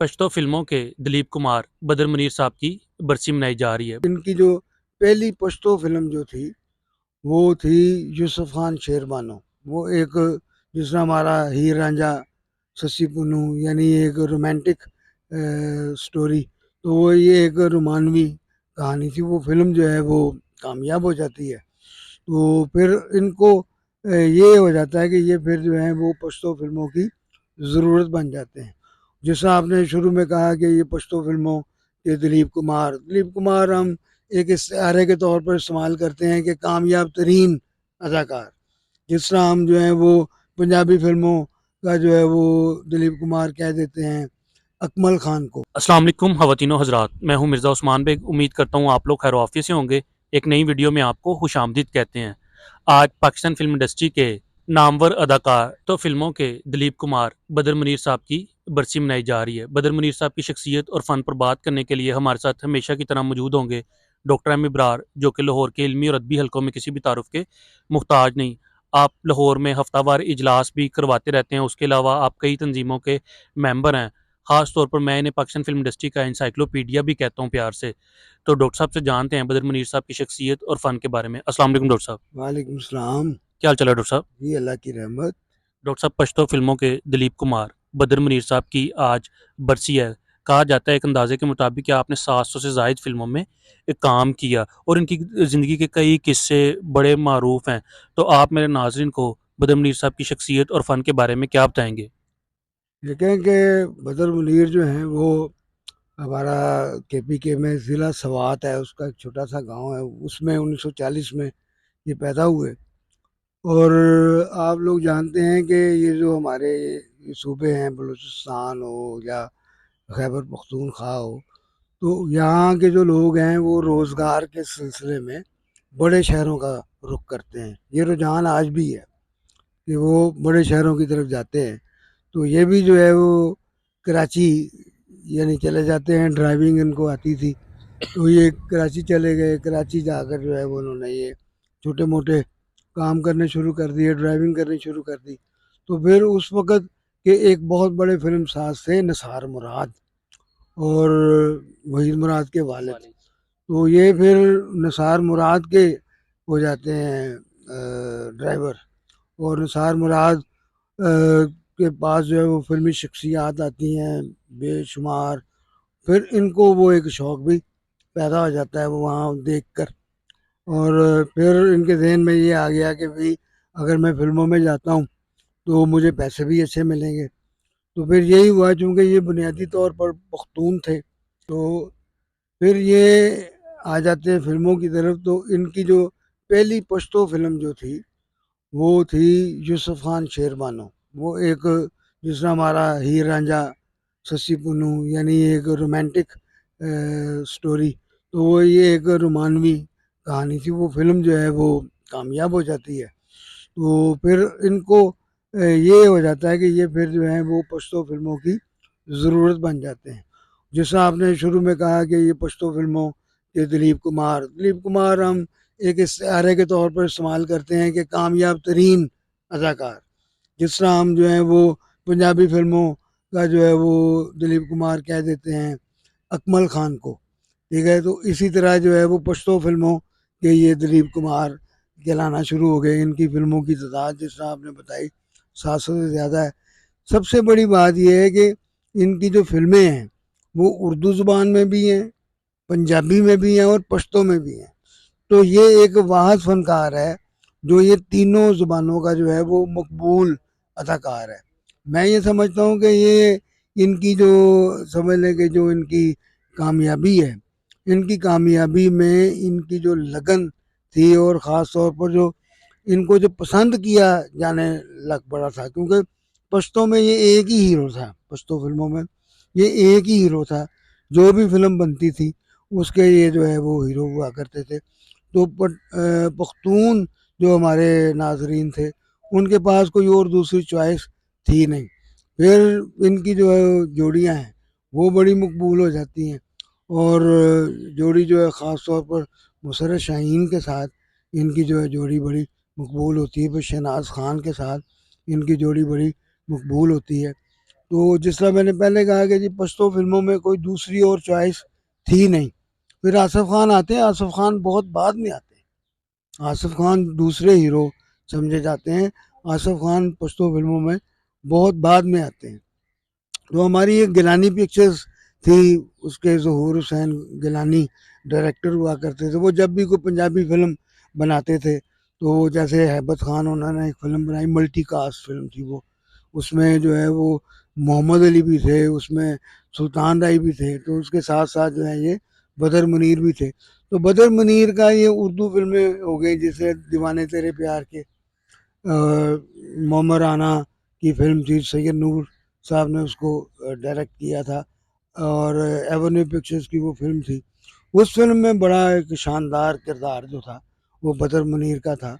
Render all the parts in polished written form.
पश्तो फिल्मों के दिलीप कुमार, बदर मुनीर साहब की बरसी मनाई जा रही है। इनकी जो पहली पश्तो फिल्म जो थी वो थी यूसुफ खान शेरबानो। वो एक जिसमें हमारा हीर रांझा सस्सी पुन्नू यानी एक रोमांटिक स्टोरी। तो वो ये एक रोमानवी कहानी थी। वो फिल्म जो है वो कामयाब हो जाती है। तो फिर इनको ये हो जाता है कि ये फिर जो है वो पश्तो फिल्मों की ज़रूरत बन जाते हैं। जैसा आपने शुरू में कहा कि ये पश्तो फिल्मों के दिलीप कुमार हम एक इस्तारे के तौर पर इस्तेमाल करते हैं कि कामयाब तरीन अदाकार। जिस तरह हम जो है वो पंजाबी फिल्मों का जो है वो दिलीप कुमार कह देते हैं अकमल खान को। अस्सलाम वालेकुम ख़वातीनो हज़रात, मैं हूं मिर्ज़ा उस्मान बेग। उम्मीद करता हूं आप लोग खैर आफियत से होंगे। एक नई वीडियो में आपको खुशामदीद कहते हैं। आज पाकिस्तान फिल्म इंडस्ट्री के नामवर अदाकार तो फिल्मों के दिलीप कुमार, बदर मुनीर साहब की बरसी मनाई जा रही है। बदर मुनीर साहब की शख्सियत और फ़न पर बात करने के लिए हमारे साथ हमेशा की तरह मौजूद होंगे डॉक्टर एम इब्रार, जो कि लाहौर के इल्मी और अदबी हलकों में किसी भी तारुफ के मुहताज नहीं। आप लाहौर में हफ्तावार इजलास भी करवाते रहते हैं। उसके अलावा आप कई तंजीमों के मेंबर हैं। ख़ास तौर पर मैं इन्हें पाकिस्तान फिल्म इंडस्ट्री का इंसाइक्लोपीडिया भी कहता हूँ प्यार से। तो डॉक्टर साहब से जानते हैं बदर मुनीर साहब की शख्सियत और फ़न के बारे में। अस्सलाम वालेकुम डॉक्टर साहब। वालेकुम सलाम। क्या हाल चाल है डॉक्टर साहब? जी अल्लाह की रहमत। डॉक्टर साहब, पश्तो फिल्मों के दिलीप कुमार, बदर मुनीर साहब की आज बरसी है। कहा जाता है एक अंदाजे के मुताबिक कि आपने 700 से ज़ायद फिल्मों में काम किया और इनकी ज़िंदगी के कई किस्से बड़े मारूफ हैं। तो आप मेरे नाजरीन को बदर मुनीर साहब की शख्सियत और फ़न के बारे में क्या बताएंगे? देखें कि बदर मुनीर जो हैं वो हमारा केपीके में ज़िला सवात है, उसका एक छोटा सा गांव है। उसमें 1940 में ये पैदा हुए। और आप लोग जानते हैं कि ये जो हमारे ये सूबे हैं, बलूचिस्तान हो या खैबर पख्तूनख्वा हो, तो यहाँ के जो लोग हैं वो रोज़गार के सिलसिले में बड़े शहरों का रुख करते हैं। ये रुझान आज भी है कि वो बड़े शहरों की तरफ जाते हैं। तो ये भी जो है वो कराची यानी चले जाते हैं। ड्राइविंग इनको आती थी, तो ये कराची चले गए। कराची जाकर जो है वो उन्होंने ये छोटे मोटे काम करने शुरू कर दिए, ड्राइविंग करनी शुरू कर दी। तो फिर उस वक़्त के एक बहुत बड़े फ़िल्म साज़ थे निसार मुराद, और वहीद मुराद के वालिद। तो ये फिर निसार मुराद के हो जाते हैं ड्राइवर। और निसार मुराद के पास जो है वो फ़िल्मी शख्सियात आती हैं बेशुमार। फिर इनको वो एक शौक़ भी पैदा हो जाता है वो वहाँ देखकर। और फिर इनके ज़हन में ये आ गया कि भई अगर मैं फ़िल्मों में जाता हूँ तो मुझे पैसे भी अच्छे मिलेंगे। तो फिर यही हुआ, चूँकि ये बुनियादी तौर पर पख्तून थे, तो फिर ये आ जाते हैं फ़िल्मों की तरफ। तो इनकी जो पहली पश्तो फ़िल्म जो थी वो थी यूसुफ खान शेरबानो। वो एक जिसमें हमारा हीर रांझा सस्सी पुन्नू यानी एक रोमांटिक स्टोरी। तो वो ये एक रोमानवी कहानी थी। वो फिल्म जो है वो कामयाब हो जाती है। तो फिर इनको ये हो जाता है कि ये फिर जो है वो पश्तो फिल्मों की ज़रूरत बन जाते हैं। जैसा आपने शुरू में कहा कि ये पश्तो फिल्मों के दिलीप कुमार हम एक इस्तारे के तौर पर इस्तेमाल करते हैं कि कामयाब तरीन अदाकार। जिस तरह हम जो है वो पंजाबी फिल्मों का जो है वो दिलीप कुमार कह देते हैं अकमल खान को। ठीक है, तो इसी तरह जो है वो पश्तो फिल्मों के ये दिलीप कुमार कहलाना शुरू हो गए। इनकी फिल्मों की तादाद जिस तरह आपने बताई 700 से ज़्यादा है। सबसे बड़ी बात यह है कि इनकी जो फिल्में हैं वो उर्दू ज़ुबान में भी हैं, पंजाबी में भी हैं और पश्तो में भी हैं। तो ये एक वाहिद फ़नकार है जो ये तीनों ज़ुबानों का जो है वो मकबूल अदाकार है। मैं ये समझता हूँ कि ये इनकी जो समझ लें कि जो इनकी कामयाबी है, इनकी कामयाबी में इनकी जो लगन थी और ख़ास तौर पर जो इनको जो पसंद किया जाने लग पड़ा था, क्योंकि पश्तो में ये एक ही हीरो था। पश्तो फिल्मों में ये एक ही हीरो था। जो भी फिल्म बनती थी उसके ये जो है वो हीरो हुआ करते थे। तो पख्तून जो हमारे नाजरीन थे उनके पास कोई और दूसरी चॉइस थी नहीं। फिर इनकी जो है जोड़ियाँ हैं वो बड़ी मकबूल हो जाती हैं। और जोड़ी जो है ख़ास तौर पर मुशर्रत शाहीन के साथ इनकी जो है जोड़ी बड़ी मकबूल होती है। फिर शहनाज खान के साथ इनकी जोड़ी बड़ी मकबूल होती है। तो जिस तरह मैंने पहले कहा कि जी पश्तो फिल्मों में कोई दूसरी और चॉइस थी नहीं। फिर आसिफ खान आते हैं, आसिफ खान बहुत बाद में आते हैं, आसिफ खान दूसरे हीरो समझे जाते हैं, आसिफ खान पश्तो फिल्मों में बहुत बाद में आते हैं। तो हमारी एक गिलानी पिक्चर्स थी, उसके ज़हूर हुसैन गिलानी डायरेक्टर हुआ करते थे। वो जब भी कोई पंजाबी फिल्म बनाते थे तो वो जैसे हैबत खान उन्होंने एक फ़िल्म बनाई, मल्टी कास्ट फिल्म थी वो, उसमें जो है वो मोहम्मद अली भी थे, उसमें सुल्तान राय भी थे, तो उसके साथ साथ जो है ये बदर मुनीर भी थे। तो बदर मुनीर का ये उर्दू फिल्में हो गई, जैसे दीवाने तेरे प्यार के, मोहम्मद राना की फिल्म थी, सैयद नूर साहब ने उसको डायरेक्ट किया था, और एवेन्यू पिक्चर्स की वो फिल्म थी। उस फिल्म में बड़ा एक शानदार किरदार जो था वो बदर मुनीर का था।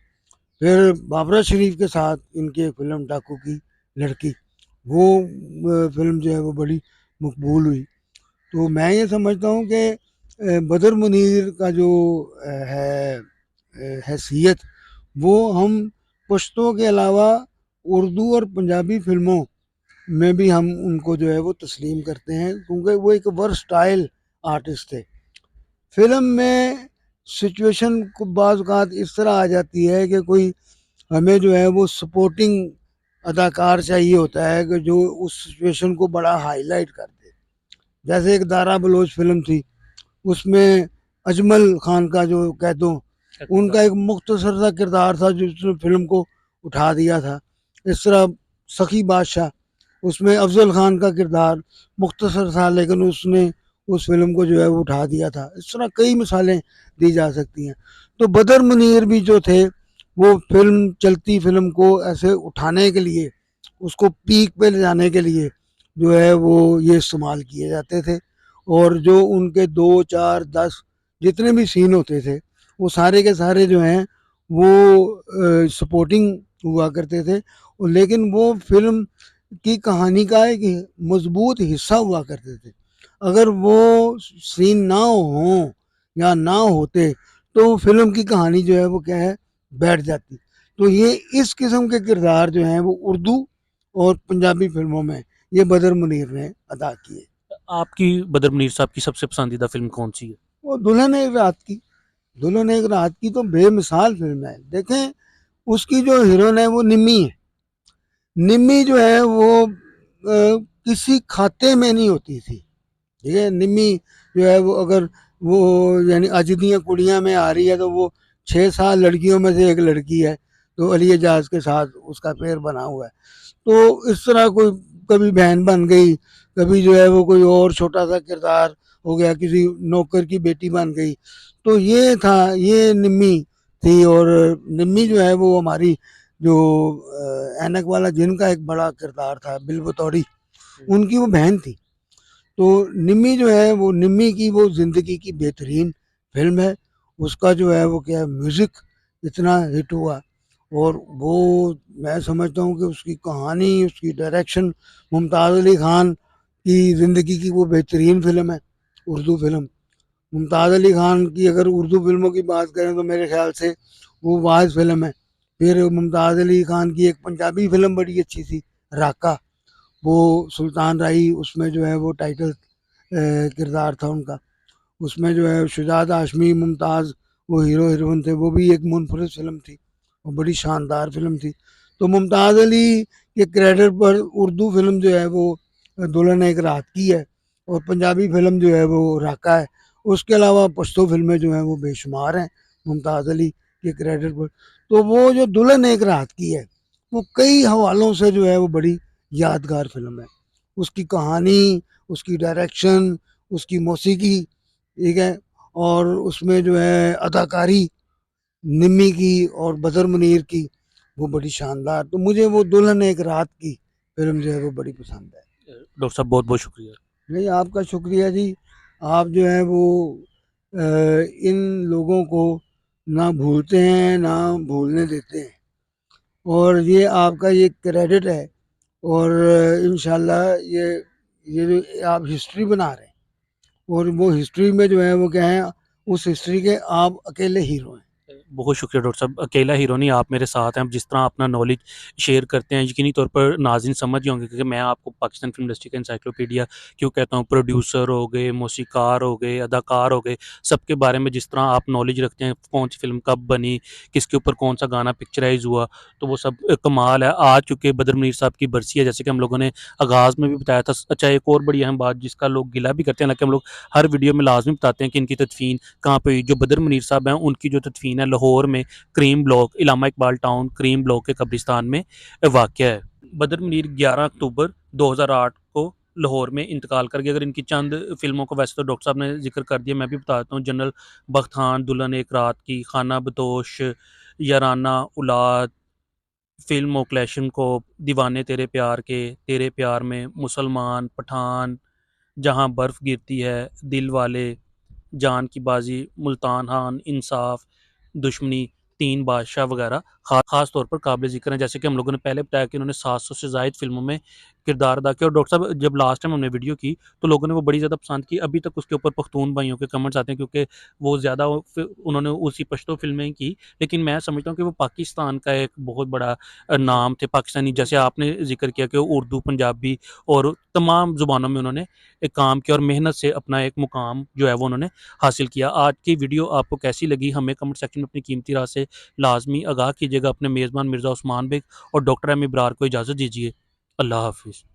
फिर बाबरा शरीफ के साथ इनकी एक फिल्म डाकू की लड़की, वो फिल्म जो है वो बड़ी मकबूल हुई। तो मैं ये समझता हूँ कि बदर मुनीर का जो है हैसियत, वो हम पश्तों के अलावा उर्दू और पंजाबी फिल्मों में भी हम उनको जो है वो तस्लीम करते हैं, क्योंकि वो एक वर्सटाइल आर्टिस्ट थे। फिल्म में सिचुएशन को बाज़ औक़ात इस तरह आ जाती है कि कोई हमें जो है वो सपोर्टिंग अदाकार चाहिए होता है कि जो उस सिचुएशन को बड़ा हाईलाइट कर दे। जैसे एक दारा बलोच फिल्म थी, उसमें अजमल खान का जो कह दो, उनका एक मुख्तसर सा किरदार था जिसने फिल्म को उठा दिया था। इस तरह सखी बादशाह, उसमें अफजल खान का किरदार मुख्तसर था लेकिन उसने उस फिल्म को जो है वो उठा दिया था। इस तरह कई मिसालें दी जा सकती हैं। तो बदर मुनीर भी जो थे वो फिल्म, चलती फिल्म को ऐसे उठाने के लिए, उसको पीक पे ले जाने के लिए जो है वो ये इस्तेमाल किए जाते थे। और जो उनके 2, 4, 10 जितने भी सीन होते थे वो सारे के सारे जो हैं वो सपोर्टिंग हुआ करते थे, और लेकिन वो फिल्म की कहानी का एक मजबूत हिस्सा हुआ करते थे। अगर वो सीन ना हो या ना होते तो फिल्म की कहानी जो है वो क्या है, बैठ जाती। तो ये इस किस्म के किरदार जो हैं वो उर्दू और पंजाबी फिल्मों में ये बदर मुनीर ने अदा किए। आपकी बदर मुनीर साहब की सबसे पसंदीदा फिल्म कौन सी है? वो दुल्हन एक रात की, दुल्हन एक रात की तो बेमिसाल फिल्म है। देखें, उसकी जो हीरोइन है वो निम्मी है। निम्मी जो है वो किसी खाते में नहीं होती थी, ठीक है। निम्मी जो है वो अगर वो यानी अज दियां कुड़ियां में आ रही है तो वो 6-7 लड़कियों में से एक लड़की है, तो अली एजाज के साथ उसका पेयर बना हुआ है। तो इस तरह कोई कभी बहन बन गई, कभी जो है वो कोई और छोटा सा किरदार हो गया, किसी नौकर की बेटी बन गई। तो ये था, ये निम्मी थी। और निम्मी जो है वो हमारी जो ऐनक वाला जिनका एक बड़ा किरदार था बिल बतौरी, उनकी वो बहन थी। तो निम्मी जो है वो, निम्मी की वो ज़िंदगी की बेहतरीन फिल्म है। उसका जो है वो क्या म्यूज़िक इतना हिट हुआ, और वो मैं समझता हूँ कि उसकी कहानी, उसकी डायरेक्शन, मुमताज़ अली ख़ान की ज़िंदगी की वो बेहतरीन फ़िल्म है, उर्दू फ़िल्म। मुमताज़ अली ख़ान की अगर उर्दू फ़िल्मों की बात करें तो मेरे ख़्याल से वो वाहिद फ़िल्म है। फिर मुमताज़ अली ख़ान की एक पंजाबी फ़िल्म बड़ी अच्छी थी, राका, वो सुल्तान राही उसमें जो है वो टाइटल किरदार था उनका। उसमें जो है शुजात हाशमी, मुमताज़ वो हीरो हीरोइन थे, वो भी एक मुनफरिद फ़िल्म थी और बड़ी शानदार फ़िल्म थी। तो मुमताज़ अली के क्रेडिट पर उर्दू फ़िल्म जो है वो दुल्हन एक रात की है, और पंजाबी फ़िल्म जो है वो राका है। उसके अलावा पश्तो फ़िल्में जो हैं वो बेशुमार हैं मुमताज़ अली के क्रेडिट पर। तो वो जो दुल्हन एक रात की है, वो कई हवालों से जो है वो बड़ी यादगार फ़िल्म है। उसकी कहानी, उसकी डायरेक्शन, उसकी मौसीकी, ठीक है, और उसमें जो है अदाकारी निम्मी की और बदर मुनीर की, वो बड़ी शानदार। तो मुझे वो दुल्हन एक रात की फ़िल्म जो है वो बड़ी पसंद है। डॉक्टर साहब बहुत बहुत शुक्रिया। नहीं, आपका शुक्रिया जी। आप जो है वो इन लोगों को ना भूलते हैं, ना भूलने देते हैं, और ये आपका ये क्रेडिट है। और इंशाल्लाह ये जो आप हिस्ट्री बना रहे हैं, और वो हिस्ट्री में जो है वो क्या है, उस हिस्ट्री के आप अकेले हीरो हैं। बहुत शुक्रिया डॉक्टर साहब। अकेला हीरो नहीं, आप मेरे साथ हैं। आप जिस तरह अपना नॉलेज शेयर करते हैं, यकीनी तौर पर नाज़रीन समझ ही होंगे कि मैं आपको पाकिस्तान फ़िल्म इंडस्ट्री का एनसाइक्लोपीडिया क्यों कहता हूँ। प्रोड्यूसर हो गए, मौसीकार हो गए, अदाकार हो गए, सबके बारे में जिस तरह आप नॉलेज रखते हैं, कौन-सी फ़िल्म कब बनी, किसके ऊपर कौन-सा गाना पिक्चराइज़ हुआ, तो वो सब कमाल है। आज चूँकि बदर मुनीर साहब की बरसी है, जैसे कि हम लोगों ने आगाज़ में भी बताया था। अच्छा, एक और बड़ी अहम बात जिसका लोग गिला भी करते हैं, हालाँकि हम लोग हर वीडियो में लाज़मी बताते हैं कि इनकी तदफ़ीन कहाँ पे हुई। जो बदर मुनीर साहब हैं, उनकी जो तदफ़ीन है लाहौर में Kareem block, Allama Iqbal town Kareem block के कब्रिस्तान में वाक़या है। बदर मुनीर 11 अक्टूबर 2008 को लाहौर में इंतकाल कर गए। अगर इनकी चंद फ़िल्मों को वैसे तो डॉक्टर साहब ने ज़िक्र कर दिया, मैं भी बता देता हूँ। जनरल बख्तान, दुल्हन एक रात की, खाना बदोश, याराना औलाद, फ़िल्म ओ क्लैशनकोप, दीवाने तेरे प्यार में, मुसलमान, पठान, जहाँ बर्फ़ गिरती है, दिल वाले, जान की बाजी, मुल्तान खान, इंसाफ, दुश्मनी, तीन बादशाह वगैरह ख़ास तौर पर काबिल ज़िक्र हैं। जैसे कि हम लोगों ने पहले बताया कि उन्होंने 700 से ज़ायद फ़िल्मों में किरदार अदा किया। और डॉक्टर साहब, जब लास्ट टाइम हमने वीडियो की तो लोगों ने वो बड़ी ज़्यादा पसंद की। अभी तक उसके ऊपर पख्तून भाइयों के कमेंट्स आते हैं, क्योंकि वो ज़्यादा उन्होंने उसी पश्तो फ़िल्में की। लेकिन मैं समझता हूँ कि वो पाकिस्तान का एक बहुत बड़ा नाम थे पाकिस्तानी। जैसे आपने ज़िक्र किया कि उर्दू, पंजाबी और तमाम ज़ुबानों में उन्होंने एक काम किया और मेहनत से अपना एक मुकाम जो है वो उन्होंने हासिल किया। आज की वीडियो आपको कैसी लगी, हमें कमेंट सेक्शन में अपनी कीमती राय से लाज़मी आगाह कीजिएगा। अपने मेज़बान मिर्ज़ा उस्मान बेग और डॉक्टर एम इब्रार को इजाज़त दीजिए। अल्लाह हाफ़िज़।